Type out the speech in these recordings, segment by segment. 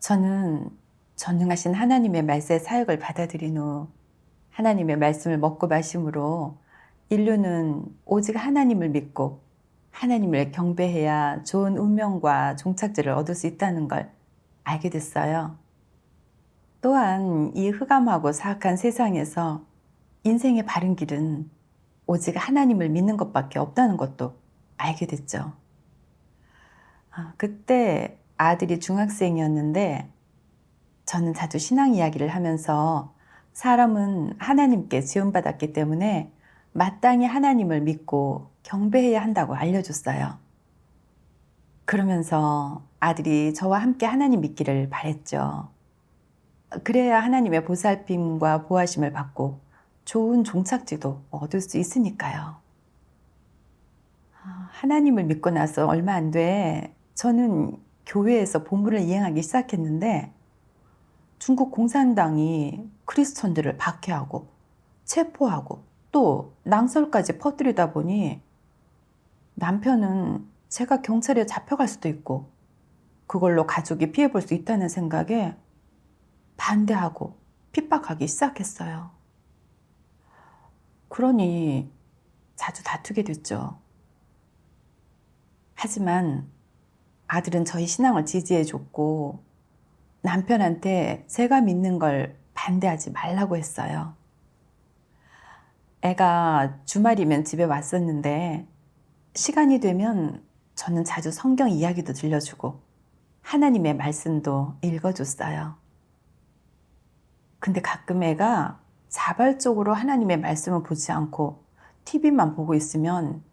저는 전능하신 하나님의 말세 사역을 받아들인 후 하나님의 말씀을 먹고 마심으로 인류는 오직 하나님을 믿고 하나님을 경배해야 좋은 운명과 종착지를 얻을 수 있다는 걸 알게 됐어요. 또한 이 흑암하고 사악한 세상에서 인생의 바른 길은 오직 하나님을 믿는 것밖에 없다는 것도 알게 됐죠. 그때 아들이 중학생이었는데 저는 자주 신앙 이야기를 하면서 사람은 하나님께 지음받았기 때문에 마땅히 하나님을 믿고 경배해야 한다고 알려줬어요. 그러면서 아들이 저와 함께 하나님 믿기를 바랬죠. 그래야 하나님의 보살핌과 보호하심을 받고 좋은 종착지도 얻을 수 있으니까요. 하나님을 믿고 나서 얼마 안 돼 저는 교회에서 본분을 이행하기 시작했는데 중국 공산당이 크리스천들을 박해하고 체포하고 또 낭설까지 퍼뜨리다 보니 남편은 제가 경찰에 잡혀갈 수도 있고 그걸로 가족이 피해 볼 수 있다는 생각에 반대하고 핍박하기 시작했어요. 그러니 자주 다투게 됐죠. 하지만 아들은 저희 신앙을 지지해줬고 남편한테 제가 믿는 걸 반대하지 말라고 했어요. 애가 주말이면 집에 왔었는데 시간이 되면 저는 자주 성경 이야기도 들려주고 하나님의 말씀도 읽어줬어요. 근데 가끔 애가 자발적으로 하나님의 말씀을 보지 않고 TV만 보고 있으면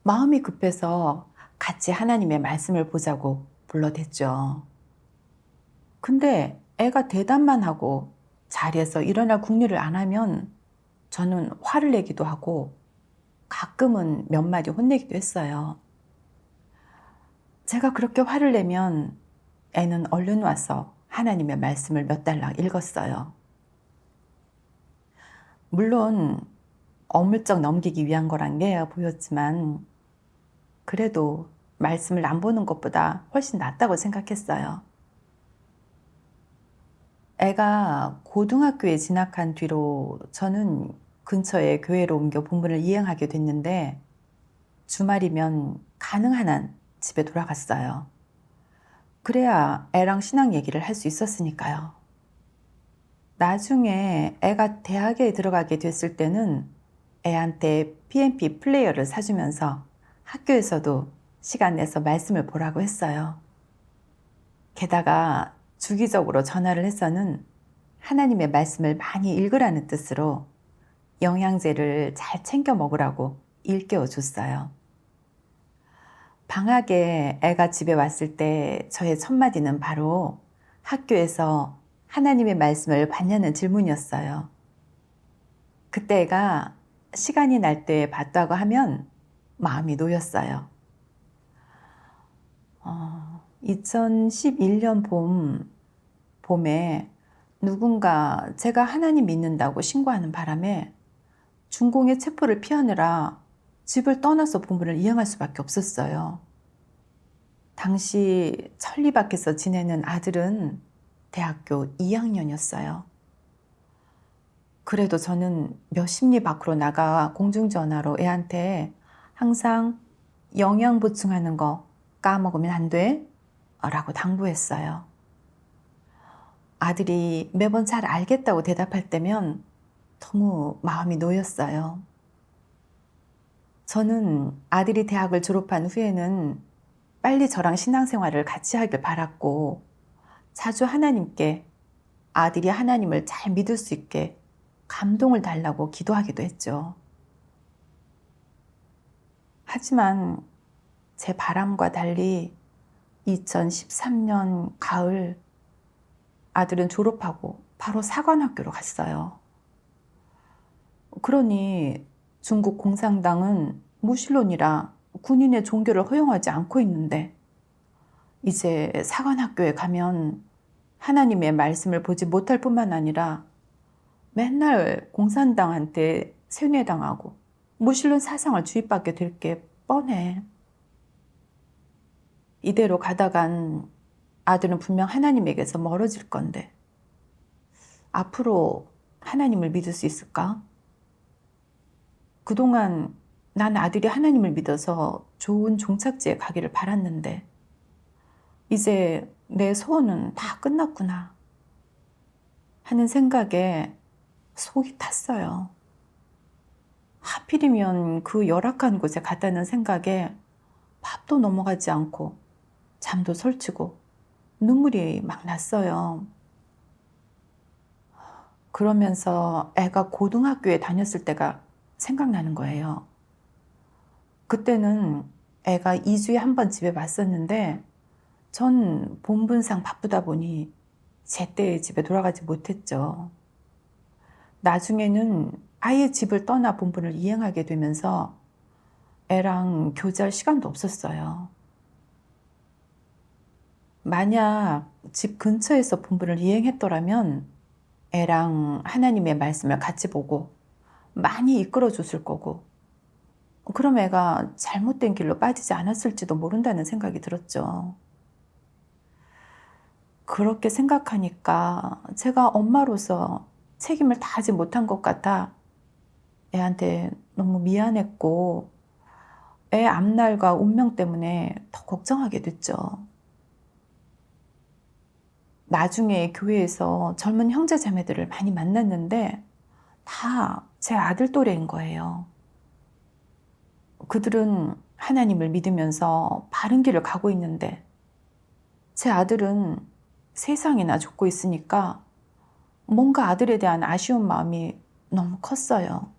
마음이 급해서 같이 하나님의 말씀을 보자고 불러댔죠. 근데 애가 대답만 하고 자리에서 일어날 궁리를 안 하면 저는 화를 내기도 하고 가끔은 몇 마디 혼내기도 했어요. 제가 그렇게 화를 내면 애는 얼른 와서 하나님의 말씀을 몇 달락 읽었어요. 물론 어물쩍 넘기기 위한 거란 게 보였지만 그래도 말씀을 안 보는 것보다 훨씬 낫다고 생각했어요. 애가 고등학교에 진학한 뒤로 저는 근처에 교회로 옮겨 본문을 이행하게 됐는데 주말이면 가능한 한 집에 돌아갔어요. 그래야 애랑 신앙 얘기를 할 수 있었으니까요. 나중에 애가 대학에 들어가게 됐을 때는 애한테 PMP 플레이어를 사주면서 학교에서도 시간 내서 말씀을 보라고 했어요. 게다가 주기적으로 전화를 해서는 하나님의 말씀을 많이 읽으라는 뜻으로 영양제를 잘 챙겨 먹으라고 일깨워 줬어요. 방학에 애가 집에 왔을 때 저의 첫 마디는 바로 학교에서 하나님의 말씀을 봤냐는 질문이었어요. 그때 애가 시간이 날 때 봤다고 하면 마음이 놓였어요. 2011년 봄에 누군가 제가 하나님 믿는다고 신고하는 바람에 중공의 체포를 피하느라 집을 떠나서 본문을 이행할 수밖에 없었어요. 당시 천리밖에서 지내는 아들은 대학교 2학년이었어요. 그래도 저는 몇십 리 밖으로 나가 공중전화로 애한테 항상 영양 보충하는 거 까먹으면 안 돼? 라고 당부했어요. 아들이 매번 잘 알겠다고 대답할 때면 너무 마음이 놓였어요. 저는 아들이 대학을 졸업한 후에는 빨리 저랑 신앙생활을 같이 하길 바랐고 자주 하나님께 아들이 하나님을 잘 믿을 수 있게 감동을 달라고 기도하기도 했죠. 하지만 제 바람과 달리 2013년 가을 아들은 졸업하고 바로 사관학교로 갔어요. 그러니 중국 공산당은 무신론이라 군인의 종교를 허용하지 않고 있는데 이제 사관학교에 가면 하나님의 말씀을 보지 못할 뿐만 아니라 맨날 공산당한테 세뇌당하고 무신론 사상을 주입받게 될 게 뻔해. 이대로 가다간 아들은 분명 하나님에게서 멀어질 건데 앞으로 하나님을 믿을 수 있을까? 그동안 난 아들이 하나님을 믿어서 좋은 종착지에 가기를 바랐는데 이제 내 소원은 다 끝났구나 하는 생각에 속이 탔어요. 하필이면 그 열악한 곳에 갔다는 생각에 밥도 넘어가지 않고 잠도 설치고 눈물이 막 났어요. 그러면서 애가 고등학교에 다녔을 때가 생각나는 거예요. 그때는 애가 2주에 한 번 집에 왔었는데 전 본분상 바쁘다 보니 제때 집에 돌아가지 못했죠. 나중에는 아예 집을 떠나 본분을 이행하게 되면서 애랑 교제할 시간도 없었어요. 만약 집 근처에서 본분을 이행했더라면 애랑 하나님의 말씀을 같이 보고 많이 이끌어 줬을 거고 그럼 애가 잘못된 길로 빠지지 않았을지도 모른다는 생각이 들었죠. 그렇게 생각하니까 제가 엄마로서 책임을 다하지 못한 것 같아 애한테 너무 미안했고 애 앞날과 운명 때문에 더 걱정하게 됐죠. 나중에 교회에서 젊은 형제 자매들을 많이 만났는데 다 제 아들 또래인 거예요. 그들은 하나님을 믿으면서 바른 길을 가고 있는데 제 아들은 세상이나 좁고 있으니까 뭔가 아들에 대한 아쉬운 마음이 너무 컸어요.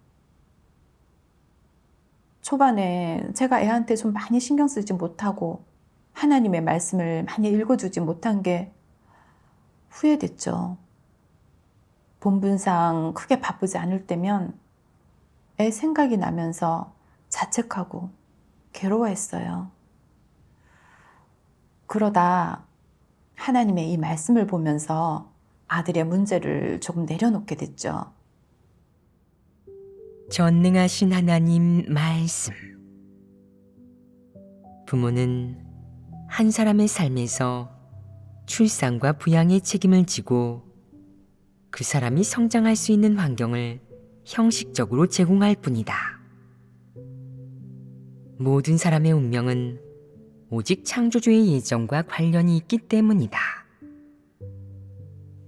초반에 제가 애한테 좀 많이 신경 쓰지 못하고 하나님의 말씀을 많이 읽어주지 못한 게 후회됐죠. 본분상 크게 바쁘지 않을 때면 애 생각이 나면서 자책하고 괴로워했어요. 그러다 하나님의 이 말씀을 보면서 아들의 문제를 조금 내려놓게 됐죠. 전능하신 하나님 말씀. 부모는 한 사람의 삶에서 출산과 부양의 책임을 지고 그 사람이 성장할 수 있는 환경을 형식적으로 제공할 뿐이다. 모든 사람의 운명은 오직 창조주의 예정과 관련이 있기 때문이다.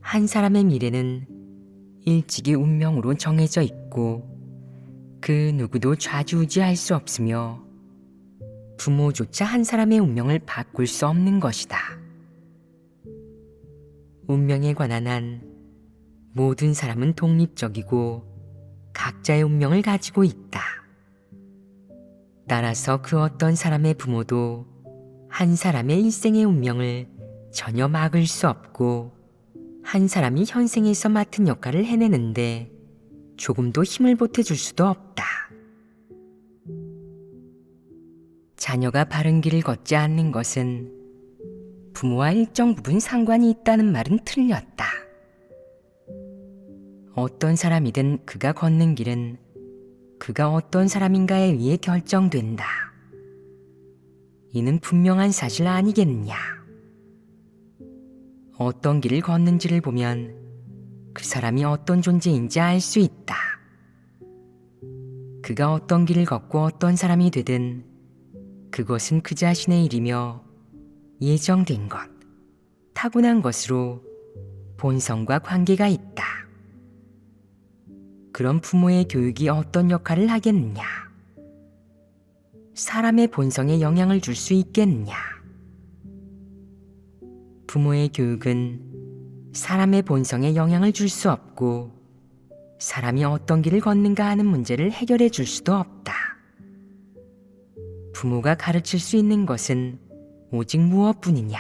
한 사람의 미래는 일찍이 운명으로 정해져 있고 그 누구도 좌지우지할 수 없으며 부모조차 한 사람의 운명을 바꿀 수 없는 것이다. 운명에 관한 한 모든 사람은 독립적이고 각자의 운명을 가지고 있다. 따라서 그 어떤 사람의 부모도 한 사람의 일생의 운명을 전혀 막을 수 없고 한 사람이 현생에서 맡은 역할을 해내는데 조금도 힘을 보태줄 수도 없다. 자녀가 바른 길을 걷지 않는 것은 부모와 일정 부분 상관이 있다는 말은 틀렸다. 어떤 사람이든 그가 걷는 길은 그가 어떤 사람인가에 의해 결정된다. 이는 분명한 사실 아니겠느냐. 어떤 길을 걷는지를 보면 그 사람이 어떤 존재인지 알 수 있다. 그가 어떤 길을 걷고 어떤 사람이 되든 그것은 그 자신의 일이며 예정된 것, 타고난 것으로 본성과 관계가 있다. 그럼 부모의 교육이 어떤 역할을 하겠느냐? 사람의 본성에 영향을 줄 수 있겠느냐? 부모의 교육은 사람의 본성에 영향을 줄 수 없고 사람이 어떤 길을 걷는가 하는 문제를 해결해 줄 수도 없다. 부모가 가르칠 수 있는 것은 오직 무엇뿐이냐?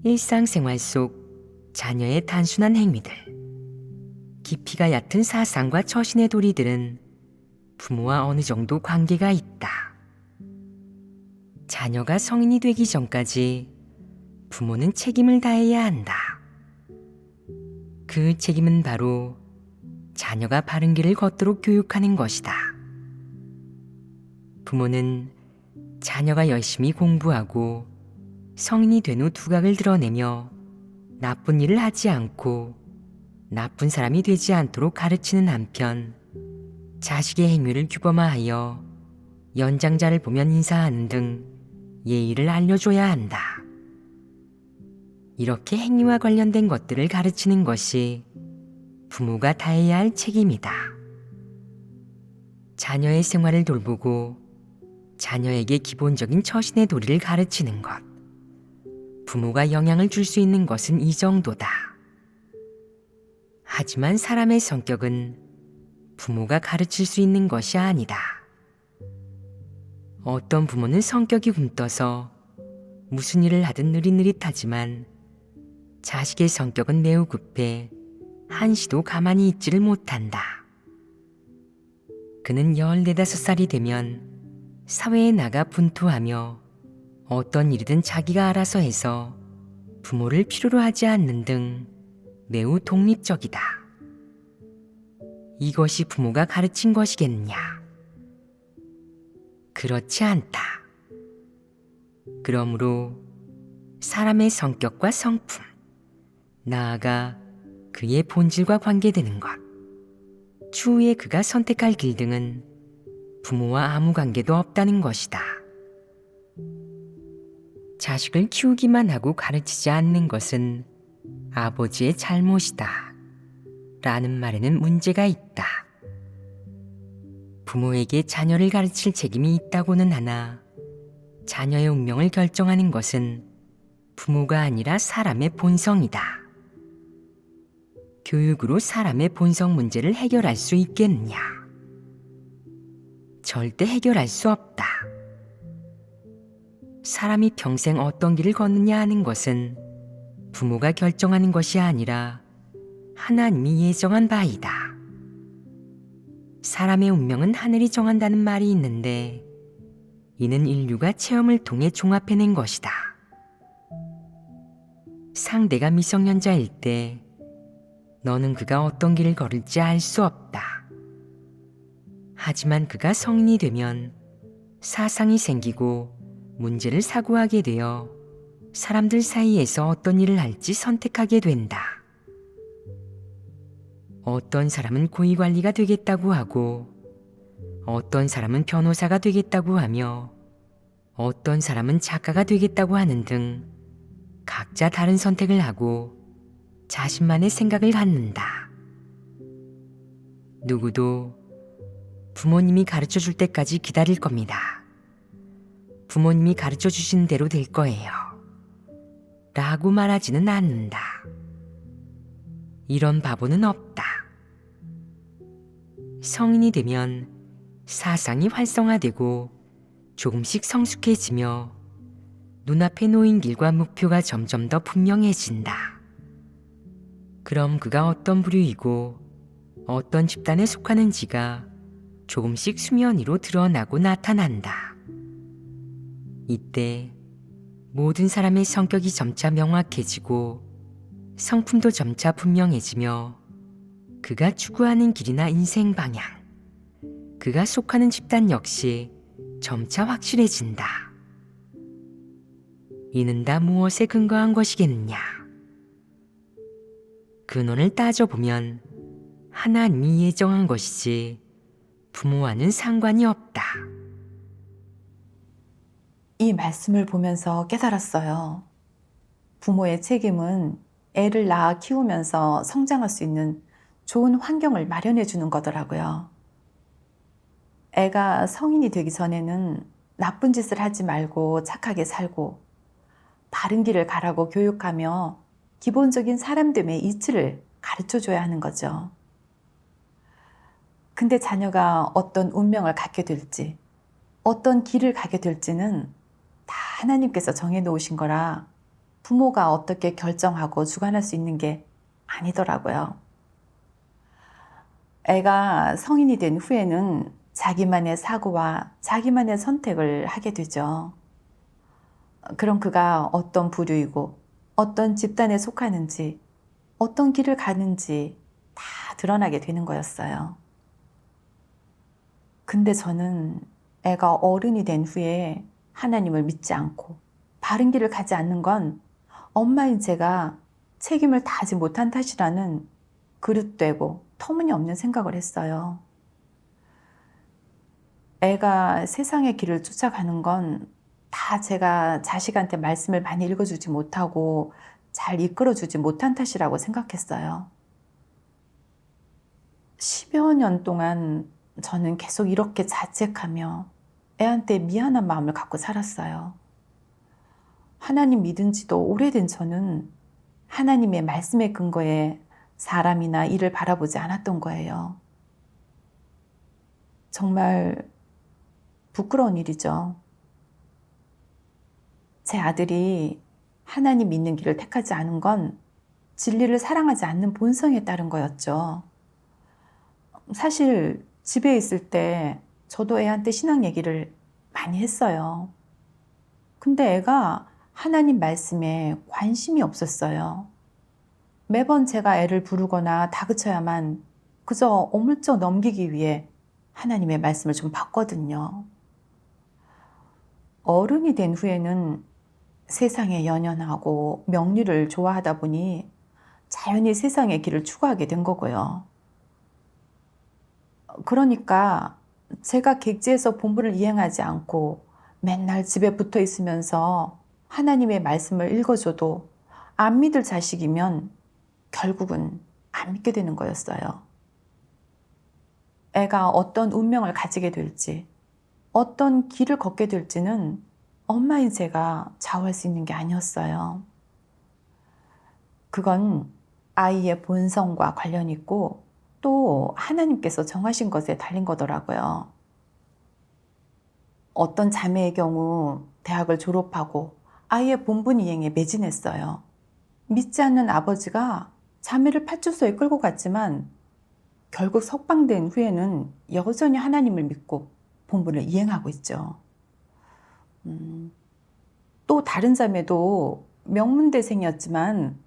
일상생활 속 자녀의 단순한 행위들, 깊이가 얕은 사상과 처신의 도리들은 부모와 어느 정도 관계가 있다. 자녀가 성인이 되기 전까지 부모는 책임을 다해야 한다. 그 책임은 바로 자녀가 바른 길을 걷도록 교육하는 것이다. 부모는 자녀가 열심히 공부하고 성인이 된 후 두각을 드러내며 나쁜 일을 하지 않고 나쁜 사람이 되지 않도록 가르치는 한편 자식의 행위를 규범화하여 연장자를 보면 인사하는 등 예의를 알려줘야 한다. 이렇게 행위와 관련된 것들을 가르치는 것이 부모가 다해야 할 책임이다. 자녀의 생활을 돌보고 자녀에게 기본적인 처신의 도리를 가르치는 것. 부모가 영향을 줄 수 있는 것은 이 정도다. 하지만 사람의 성격은 부모가 가르칠 수 있는 것이 아니다. 어떤 부모는 성격이 굼떠서 무슨 일을 하든 느릿느릿하지만 자식의 성격은 매우 급해 한시도 가만히 있지를 못한다. 그는 14~15살이 되면 사회에 나가 분투하며 어떤 일이든 자기가 알아서 해서 부모를 필요로 하지 않는 등 매우 독립적이다. 이것이 부모가 가르친 것이겠느냐? 그렇지 않다. 그러므로 사람의 성격과 성품, 나아가 그의 본질과 관계되는 것, 추후에 그가 선택할 길 등은 부모와 아무 관계도 없다는 것이다. 자식을 키우기만 하고 가르치지 않는 것은 아버지의 잘못이다. 라는 말에는 문제가 있다. 부모에게 자녀를 가르칠 책임이 있다고는 하나 자녀의 운명을 결정하는 것은 부모가 아니라 사람의 본성이다. 교육으로 사람의 본성 문제를 해결할 수 있겠느냐? 절대 해결할 수 없다. 사람이 평생 어떤 길을 걷느냐 하는 것은 부모가 결정하는 것이 아니라 하나님이 예정한 바이다. 사람의 운명은 하늘이 정한다는 말이 있는데 이는 인류가 체험을 통해 종합해낸 것이다. 상대가 미성년자일 때 너는 그가 어떤 길을 걸을지 알 수 없다. 하지만 그가 성인이 되면 사상이 생기고 문제를 사고하게 되어 사람들 사이에서 어떤 일을 할지 선택하게 된다. 어떤 사람은 고위관리가 되겠다고 하고 어떤 사람은 변호사가 되겠다고 하며 어떤 사람은 작가가 되겠다고 하는 등 각자 다른 선택을 하고 자신만의 생각을 갖는다. 누구도 부모님이 가르쳐 줄 때까지 기다릴 겁니다. 부모님이 가르쳐 주신 대로 될 거예요. 라고 말하지는 않는다. 이런 바보는 없다. 성인이 되면 사상이 활성화되고 조금씩 성숙해지며 눈앞에 놓인 길과 목표가 점점 더 분명해진다. 그럼 그가 어떤 부류이고 어떤 집단에 속하는지가 조금씩 수면 위로 드러나고 나타난다. 이때 모든 사람의 성격이 점차 명확해지고 성품도 점차 분명해지며 그가 추구하는 길이나 인생 방향, 그가 속하는 집단 역시 점차 확실해진다. 이는 다 무엇에 근거한 것이겠느냐? 근원을 따져보면 하나님이 예정한 것이지 부모와는 상관이 없다. 이 말씀을 보면서 깨달았어요. 부모의 책임은 애를 낳아 키우면서 성장할 수 있는 좋은 환경을 마련해 주는 거더라고요. 애가 성인이 되기 전에는 나쁜 짓을 하지 말고 착하게 살고 바른 길을 가라고 교육하며 기본적인 사람됨의 이치를 가르쳐 줘야 하는 거죠. 근데 자녀가 어떤 운명을 갖게 될지, 어떤 길을 가게 될지는 다 하나님께서 정해 놓으신 거라 부모가 어떻게 결정하고 주관할 수 있는 게 아니더라고요. 애가 성인이 된 후에는 자기만의 사고와 자기만의 선택을 하게 되죠. 그럼 그가 어떤 부류이고 어떤 집단에 속하는지 어떤 길을 가는지 다 드러나게 되는 거였어요. 근데 저는 애가 어른이 된 후에 하나님을 믿지 않고 바른 길을 가지 않는 건 엄마인 제가 책임을 다하지 못한 탓이라는 그릇되고 터무니없는 생각을 했어요. 애가 세상의 길을 쫓아가는 건 다 제가 자식한테 말씀을 많이 읽어주지 못하고 잘 이끌어주지 못한 탓이라고 생각했어요. 10여 년 동안 저는 계속 이렇게 자책하며 애한테 미안한 마음을 갖고 살았어요. 하나님 믿은 지도 오래된 저는 하나님의 말씀의 근거에 사람이나 일을 바라보지 않았던 거예요. 정말 부끄러운 일이죠. 제 아들이 하나님 믿는 길을 택하지 않은 건 진리를 사랑하지 않는 본성에 따른 거였죠. 사실 집에 있을 때 저도 애한테 신앙 얘기를 많이 했어요. 근데 애가 하나님 말씀에 관심이 없었어요. 매번 제가 애를 부르거나 다그쳐야만 그저 어물쩍 넘기기 위해 하나님의 말씀을 좀 봤거든요. 어른이 된 후에는 세상에 연연하고 명리를 좋아하다 보니 자연히 세상의 길을 추구하게 된 거고요. 그러니까 제가 객지에서 본분을 이행하지 않고 맨날 집에 붙어 있으면서 하나님의 말씀을 읽어줘도 안 믿을 자식이면 결국은 안 믿게 되는 거였어요. 애가 어떤 운명을 가지게 될지, 어떤 길을 걷게 될지는 엄마인 제가 좌우할 수 있는 게 아니었어요. 그건 아이의 본성과 관련이 있고 또 하나님께서 정하신 것에 달린 거더라고요. 어떤 자매의 경우 대학을 졸업하고 아이의 본분 이행에 매진했어요. 믿지 않는 아버지가 자매를 파출소에 끌고 갔지만 결국 석방된 후에는 여전히 하나님을 믿고 본분을 이행하고 있죠. 또 다른 자매도 명문대생이었지만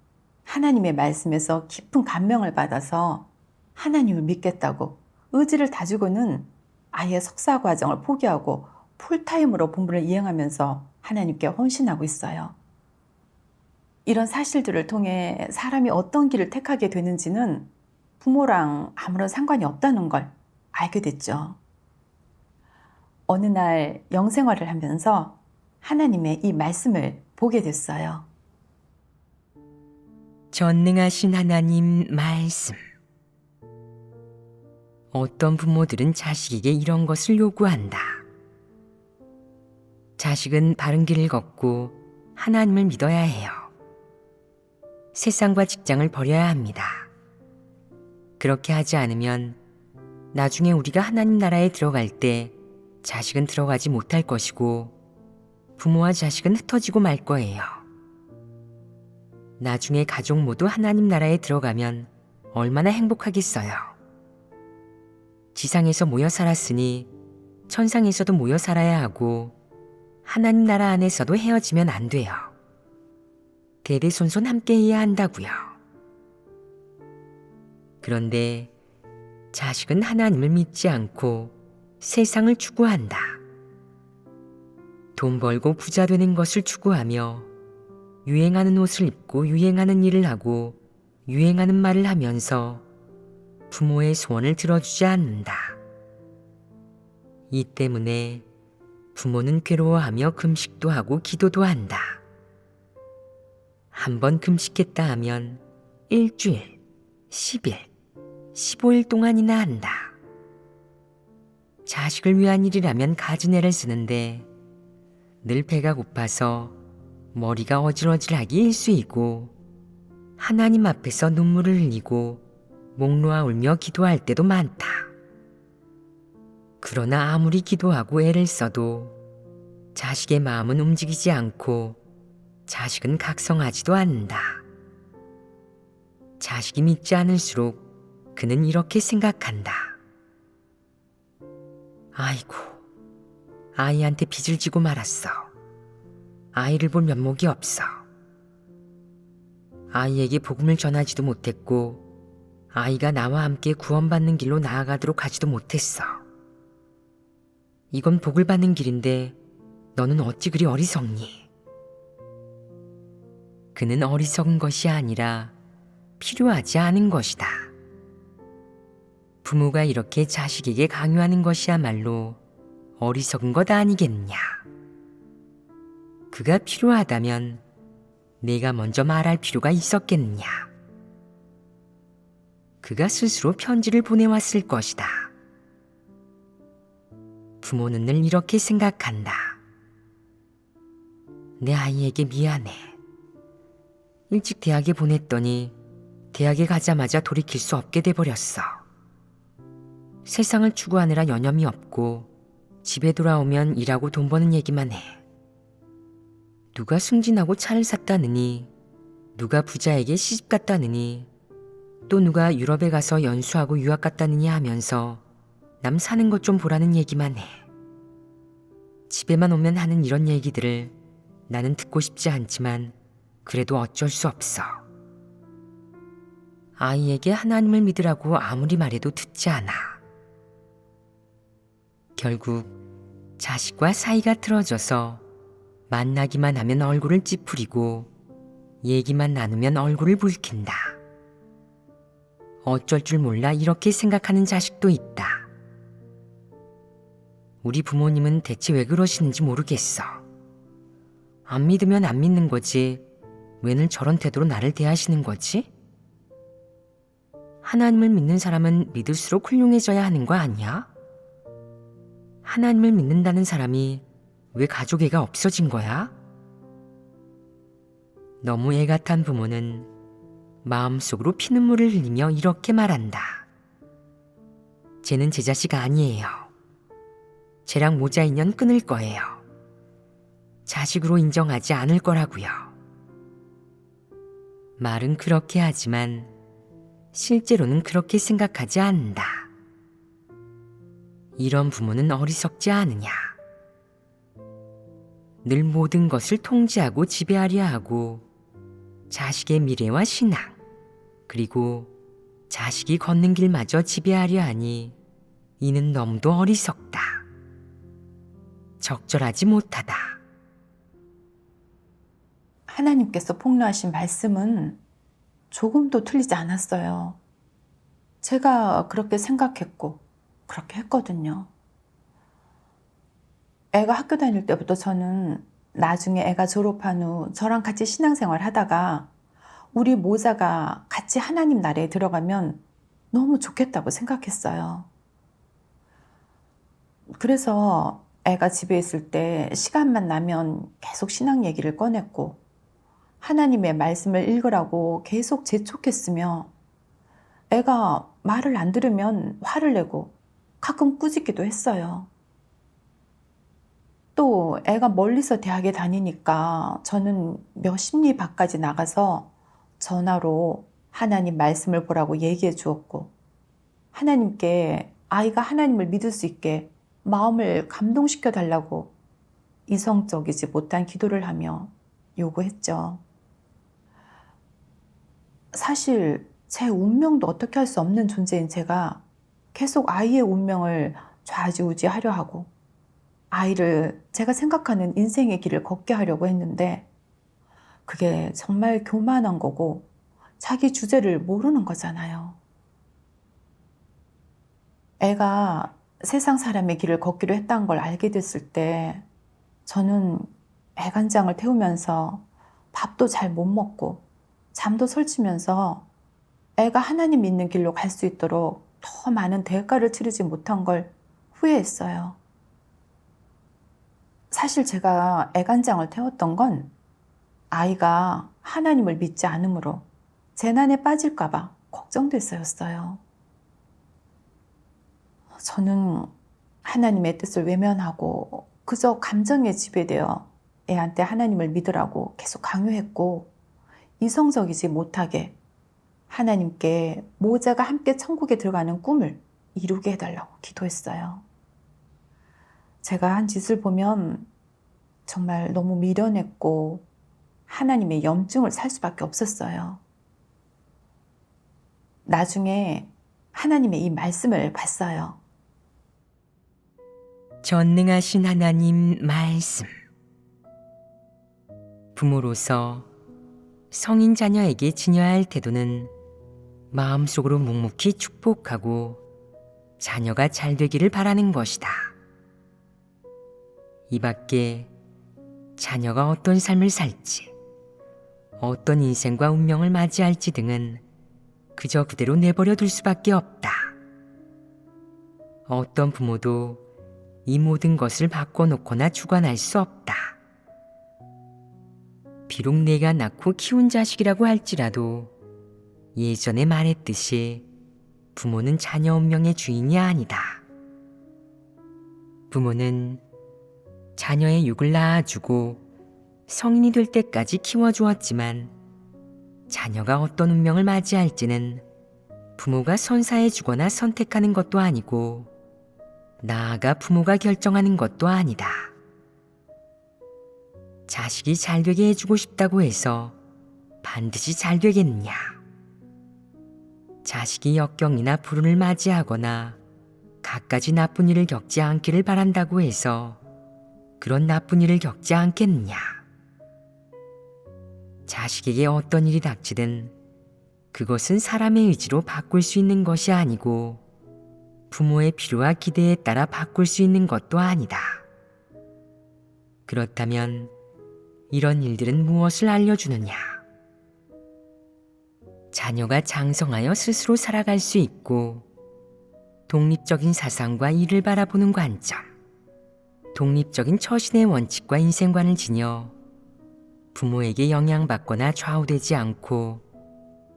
하나님의 말씀에서 깊은 감명을 받아서 하나님을 믿겠다고 의지를 다지고는 아예 석사 과정을 포기하고 풀타임으로 본분을 이행하면서 하나님께 헌신하고 있어요. 이런 사실들을 통해 사람이 어떤 길을 택하게 되는지는 부모랑 아무런 상관이 없다는 걸 알게 됐죠. 어느 날 영생활을 하면서 하나님의 이 말씀을 보게 됐어요. 전능하신 하나님 말씀. 어떤 부모들은 자식에게 이런 것을 요구한다. 자식은 바른 길을 걷고 하나님을 믿어야 해요. 세상과 직장을 버려야 합니다. 그렇게 하지 않으면 나중에 우리가 하나님 나라에 들어갈 때 자식은 들어가지 못할 것이고 부모와 자식은 흩어지고 말 거예요. 나중에 가족 모두 하나님 나라에 들어가면 얼마나 행복하겠어요. 지상에서 모여 살았으니 천상에서도 모여 살아야 하고 하나님 나라 안에서도 헤어지면 안 돼요. 대대손손 함께 해야 한다고요. 그런데 자식은 하나님을 믿지 않고 세상을 추구한다. 돈 벌고 부자 되는 것을 추구하며 유행하는 옷을 입고 유행하는 일을 하고 유행하는 말을 하면서 부모의 소원을 들어주지 않는다. 이 때문에 부모는 괴로워하며 금식도 하고 기도도 한다. 한번 금식했다 하면 일주일, 10일, 15일 동안이나 한다. 자식을 위한 일이라면 가지내를 쓰는데 늘 배가 고파서 머리가 어질어질하기 일쑤이고 하나님 앞에서 눈물을 흘리고 목 놓아 울며 기도할 때도 많다. 그러나 아무리 기도하고 애를 써도 자식의 마음은 움직이지 않고 자식은 각성하지도 않는다. 자식이 믿지 않을수록 그는 이렇게 생각한다. 아이고, 아이한테 빚을 지고 말았어. 아이를 볼 면목이 없어. 아이에게 복음을 전하지도 못했고 아이가 나와 함께 구원받는 길로 나아가도록 하지도 못했어. 이건 복을 받는 길인데 너는 어찌 그리 어리석니? 그는 어리석은 것이 아니라 필요하지 않은 것이다. 부모가 이렇게 자식에게 강요하는 것이야말로 어리석은 것 아니겠느냐. 그가 필요하다면 내가 먼저 말할 필요가 있었겠느냐. 그가 스스로 편지를 보내왔을 것이다. 부모는 늘 이렇게 생각한다. 내 아이에게 미안해. 일찍 대학에 보냈더니 대학에 가자마자 돌이킬 수 없게 돼버렸어. 세상을 추구하느라 여념이 없고 집에 돌아오면 일하고 돈 버는 얘기만 해. 누가 승진하고 차를 샀다느니, 누가 부자에게 시집 갔다느니, 또 누가 유럽에 가서 연수하고 유학 갔다느니 하면서 남 사는 것 좀 보라는 얘기만 해. 집에만 오면 하는 이런 얘기들을 나는 듣고 싶지 않지만 그래도 어쩔 수 없어. 아이에게 하나님을 믿으라고 아무리 말해도 듣지 않아. 결국 자식과 사이가 틀어져서 만나기만 하면 얼굴을 찌푸리고 얘기만 나누면 얼굴을 붉힌다. 어쩔 줄 몰라 이렇게 생각하는 자식도 있다. 우리 부모님은 대체 왜 그러시는지 모르겠어. 안 믿으면 안 믿는 거지. 왜 늘 저런 태도로 나를 대하시는 거지? 하나님을 믿는 사람은 믿을수록 훌륭해져야 하는 거 아니야? 하나님을 믿는다는 사람이 왜 가족 애가 없어진 거야? 너무 애가 탄 부모는 마음속으로 피눈물을 흘리며 이렇게 말한다. 쟤는 제 자식 아니에요. 쟤랑 모자 인연 끊을 거예요. 자식으로 인정하지 않을 거라고요. 말은 그렇게 하지만 실제로는 그렇게 생각하지 않는다. 이런 부모는 어리석지 않으냐. 늘 모든 것을 통제하고 지배하려 하고 자식의 미래와 신앙, 그리고 자식이 걷는 길마저 지배하려 하니 이는 너무도 어리석다. 적절하지 못하다. 하나님께서 폭로하신 말씀은 조금도 틀리지 않았어요. 제가 그렇게 생각했고 그렇게 했거든요. 애가 학교 다닐 때부터 저는 나중에 애가 졸업한 후 저랑 같이 신앙생활 하다가 우리 모자가 같이 하나님 나라에 들어가면 너무 좋겠다고 생각했어요. 그래서 애가 집에 있을 때 시간만 나면 계속 신앙 얘기를 꺼냈고 하나님의 말씀을 읽으라고 계속 재촉했으며 애가 말을 안 들으면 화를 내고 가끔 꾸짖기도 했어요. 또 애가 멀리서 대학에 다니니까 저는 몇십 리 밖까지 나가서 전화로 하나님 말씀을 보라고 얘기해 주었고 하나님께 아이가 하나님을 믿을 수 있게 마음을 감동시켜 달라고 이성적이지 못한 기도를 하며 요구했죠. 사실 제 운명도 어떻게 할 수 없는 존재인 제가 계속 아이의 운명을 좌지우지하려 하고 아이를 제가 생각하는 인생의 길을 걷게 하려고 했는데 그게 정말 교만한 거고 자기 주제를 모르는 거잖아요. 애가 세상 사람의 길을 걷기로 했다는 걸 알게 됐을 때 저는 애간장을 태우면서 밥도 잘 못 먹고 잠도 설치면서 애가 하나님 믿는 길로 갈 수 있도록 더 많은 대가를 치르지 못한 걸 후회했어요. 사실 제가 애간장을 태웠던 건 아이가 하나님을 믿지 않으므로 재난에 빠질까 봐 걱정돼서였어요. 저는 하나님의 뜻을 외면하고 그저 감정에 지배되어 애한테 하나님을 믿으라고 계속 강요했고 이성적이지 못하게 하나님께 모자가 함께 천국에 들어가는 꿈을 이루게 해달라고 기도했어요. 제가 한 짓을 보면 정말 너무 미련했고 하나님의 염증을 살 수밖에 없었어요. 나중에 하나님의 이 말씀을 봤어요. 전능하신 하나님 말씀. 부모로서 성인 자녀에게 지녀야 할 태도는 마음속으로 묵묵히 축복하고 자녀가 잘 되기를 바라는 것이다. 이 밖에 자녀가 어떤 삶을 살지, 어떤 인생과 운명을 맞이할지 등은 그저 그대로 내버려 둘 수밖에 없다. 어떤 부모도 이 모든 것을 바꿔놓거나 주관할 수 없다. 비록 내가 낳고 키운 자식이라고 할지라도 예전에 말했듯이 부모는 자녀 운명의 주인이 아니다. 부모는 자녀의 육을 낳아주고 성인이 될 때까지 키워주었지만 자녀가 어떤 운명을 맞이할지는 부모가 선사해주거나 선택하는 것도 아니고 나아가 부모가 결정하는 것도 아니다. 자식이 잘 되게 해주고 싶다고 해서 반드시 잘 되겠느냐? 자식이 역경이나 불운을 맞이하거나 갖가지 나쁜 일을 겪지 않기를 바란다고 해서 그런 나쁜 일을 겪지 않겠느냐? 자식에게 어떤 일이 닥치든 그것은 사람의 의지로 바꿀 수 있는 것이 아니고 부모의 필요와 기대에 따라 바꿀 수 있는 것도 아니다. 그렇다면 이런 일들은 무엇을 알려주느냐? 자녀가 장성하여 스스로 살아갈 수 있고 독립적인 사상과 일을 바라보는 관점, 독립적인 처신의 원칙과 인생관을 지녀 부모에게 영향받거나 좌우되지 않고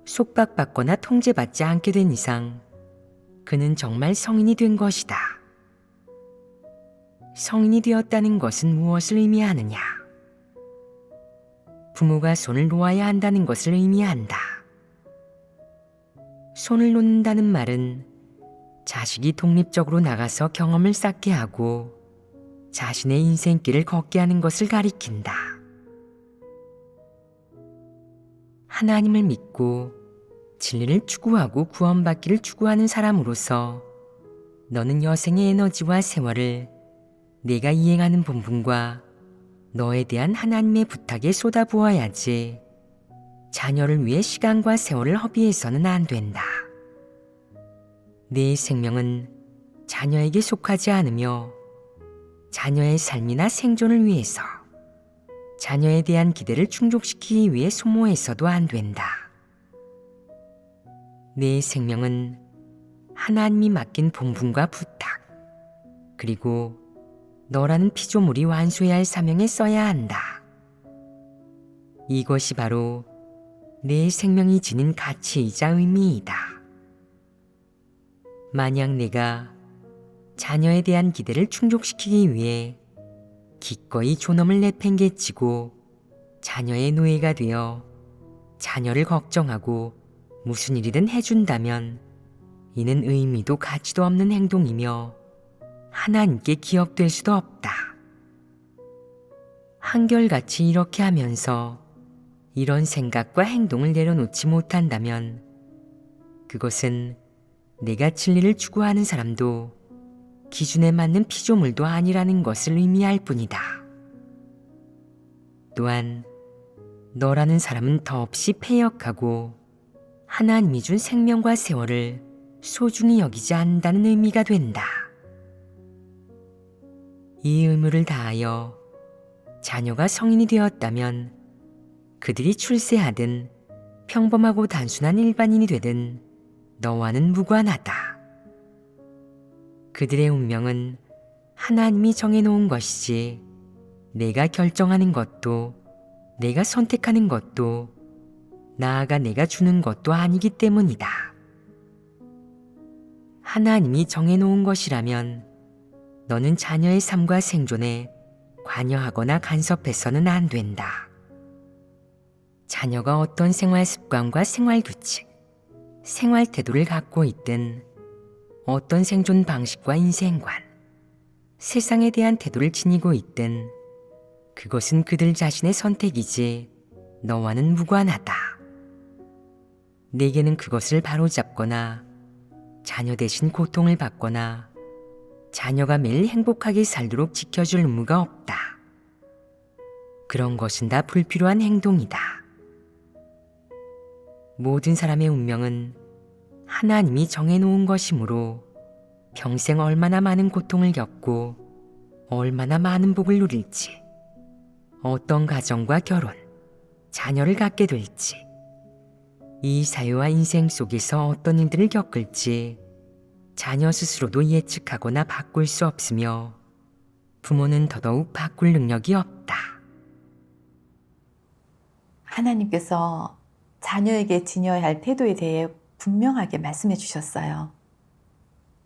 속박받거나 통제받지 않게 된 이상 그는 정말 성인이 된 것이다. 성인이 되었다는 것은 무엇을 의미하느냐? 부모가 손을 놓아야 한다는 것을 의미한다. 손을 놓는다는 말은 자식이 독립적으로 나가서 경험을 쌓게 하고 자신의 인생길을 걷게 하는 것을 가리킨다. 하나님을 믿고 진리를 추구하고 구원받기를 추구하는 사람으로서 너는 여생의 에너지와 세월을 내가 이행하는 본분과 너에 대한 하나님의 부탁에 쏟아부어야지 자녀를 위해 시간과 세월을 허비해서는 안 된다. 내 생명은 자녀에게 속하지 않으며 자녀의 삶이나 생존을 위해서 자녀에 대한 기대를 충족시키기 위해 소모해서도 안 된다. 내 생명은 하나님이 맡긴 본분과 부탁, 그리고 너라는 피조물이 완수해야 할 사명에 써야 한다. 이것이 바로 내 생명이 지닌 가치이자 의미이다. 만약 내가 자녀에 대한 기대를 충족시키기 위해 기꺼이 존엄을 내팽개치고 자녀의 노예가 되어 자녀를 걱정하고 무슨 일이든 해준다면 이는 의미도 가치도 없는 행동이며 하나님께 기억될 수도 없다. 한결같이 이렇게 하면서 이런 생각과 행동을 내려놓지 못한다면 그것은 내가 진리를 추구하는 사람도 기준에 맞는 피조물도 아니라는 것을 의미할 뿐이다. 또한 너라는 사람은 더없이 패역하고 하나님이 준 생명과 세월을 소중히 여기지 않는다는 의미가 된다. 이 의무를 다하여 자녀가 성인이 되었다면 그들이 출세하든 평범하고 단순한 일반인이 되든 너와는 무관하다. 그들의 운명은 하나님이 정해놓은 것이지 내가 결정하는 것도 내가 선택하는 것도 나아가 내가 주는 것도 아니기 때문이다. 하나님이 정해놓은 것이라면 너는 자녀의 삶과 생존에 관여하거나 간섭해서는 안 된다. 자녀가 어떤 생활 습관과 생활 규칙, 생활 태도를 갖고 있든 어떤 생존 방식과 인생관, 세상에 대한 태도를 지니고 있든 그것은 그들 자신의 선택이지 너와는 무관하다. 내게는 그것을 바로잡거나 자녀 대신 고통을 받거나 자녀가 매일 행복하게 살도록 지켜줄 의무가 없다. 그런 것은 다 불필요한 행동이다. 모든 사람의 운명은 하나님이 정해놓은 것이므로 평생 얼마나 많은 고통을 겪고 얼마나 많은 복을 누릴지, 어떤 가정과 결혼, 자녀를 갖게 될지, 이 사회와 인생 속에서 어떤 일들을 겪을지 자녀 스스로도 예측하거나 바꿀 수 없으며 부모는 더더욱 바꿀 능력이 없다. 하나님께서 자녀에게 지녀야 할 태도에 대해 분명하게 말씀해 주셨어요.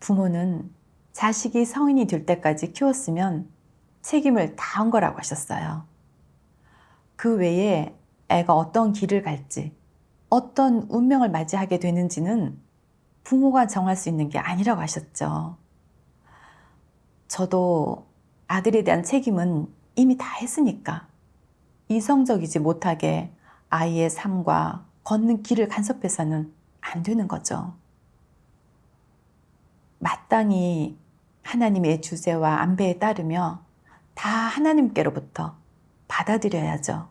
부모는 자식이 성인이 될 때까지 키웠으면 책임을 다한 거라고 하셨어요. 그 외에 애가 어떤 길을 갈지, 어떤 운명을 맞이하게 되는지는 부모가 정할 수 있는 게 아니라고 하셨죠. 저도 아들에 대한 책임은 이미 다 했으니까 이성적이지 못하게 아이의 삶과 걷는 길을 간섭해서는 안 되는 거죠. 마땅히 하나님의 주제와 안배에 따르며 다 하나님께로부터 받아들여야죠.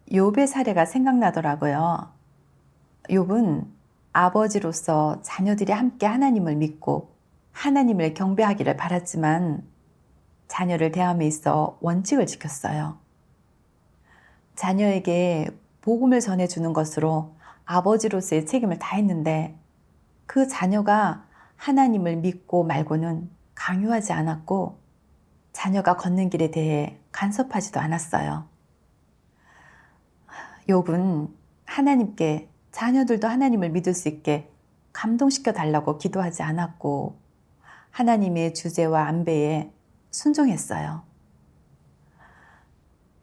욥의 사례가 생각나더라고요. 욥은 아버지로서 자녀들이 함께 하나님을 믿고 하나님을 경배하기를 바랐지만 자녀를 대함에 있어 원칙을 지켰어요. 자녀에게 복음을 전해주는 것으로 아버지로서의 책임을 다했는데 그 자녀가 하나님을 믿고 말고는 강요하지 않았고 자녀가 걷는 길에 대해 간섭하지도 않았어요. 욥은 하나님께 자녀들도 하나님을 믿을 수 있게 감동시켜 달라고 기도하지 않았고 하나님의 주제와 안배에 순종했어요.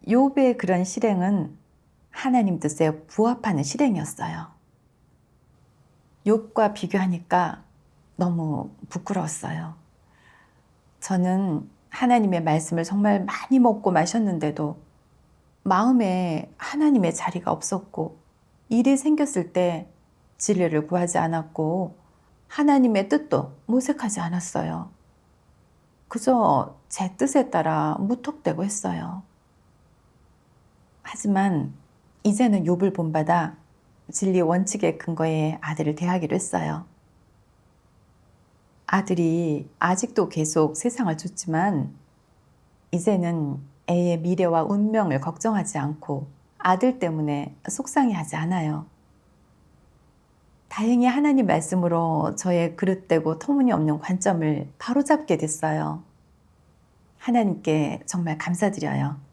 욥의 그런 실행은 하나님 뜻에 부합하는 실행이었어요. 욥과 비교하니까 너무 부끄러웠어요. 저는 하나님의 말씀을 정말 많이 먹고 마셨는데도 마음에 하나님의 자리가 없었고 일이 생겼을 때 진리를 구하지 않았고 하나님의 뜻도 모색하지 않았어요. 그저 제 뜻에 따라 무턱대고 했어요. 하지만 이제는 욥을 본받아 진리 원칙의 근거에 아들을 대하기로 했어요. 아들이 아직도 계속 세상을 쫓지만 이제는 애의 미래와 운명을 걱정하지 않고 아들 때문에 속상해하지 않아요. 다행히 하나님 말씀으로 저의 그릇되고 터무니없는 관점을 바로잡게 됐어요. 하나님께 정말 감사드려요.